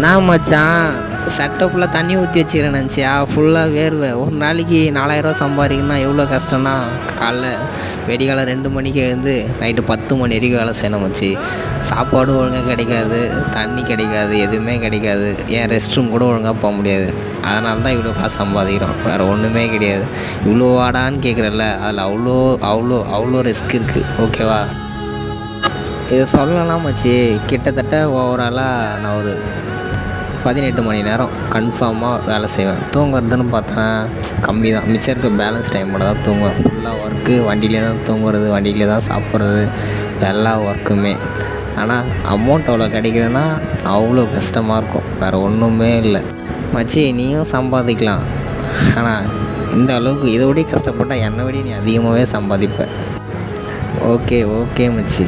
நான் மச்சான் சட்டை ஃபுல்லாக தண்ணி ஊற்றி வச்சுக்கிறேன் நினச்சியா ஃபுல்லாக வேர்வை. ஒரு நாளைக்கு 4000 சம்பாதிக்கணும்னா எவ்வளோ கஷ்டம்னா காலைல வெடிகாலை 2 மணிக்கு எழுந்து நைட்டு 10 மணி வரைக்கும் வேலை செய்யணும் மச்சி. சாப்பாடு ஒழுங்காக கிடைக்காது, தண்ணி கிடைக்காது, எதுவுமே கிடைக்காது. ஏன் ரெஸ்ட் ரூம் கூட ஒழுங்காக போக முடியாது. அதனால தான் இவ்வளோ காசு சம்பாதிக்கிறோம், வேறு ஒன்றுமே கிடையாது. இவ்வளோ வாடான்னு கேட்குறல்ல, அதில் அவ்வளோ அவ்வளோ அவ்வளோ ரிஸ்க் இருக்குது. ஓகேவா? இதை சொல்லலாம் மச்சி, கிட்டத்தட்ட ஓவராலாக நான் ஒரு 18 மணி நேரம் கன்ஃபார்மாக வேலை செய்வேன். தூங்குறதுன்னு பார்த்தா கம்மி தான். மிச்சம் இருக்க பேலன்ஸ் டைமோட தான் தூங்குவேன். ஃபுல்லாக ஒர்க்கு வண்டியிலே தான் தூங்குறது, வண்டியிலே தான் சாப்பிட்றது, எல்லா ஒர்க்குமே. ஆனால் அமௌண்ட் அவ்வளோ கிடைக்குதுன்னா அவ்வளோ கஷ்டமாக இருக்கும், வேறு ஒன்றுமே இல்லை மச்சி. நீயும் சம்பாதிக்கலாம், ஆனால் இந்த அளவுக்கு இதோடய கஷ்டப்பட்டால் என்னை விட நீ அதிகமாகவே சம்பாதிப்ப. ஓகே மச்சி.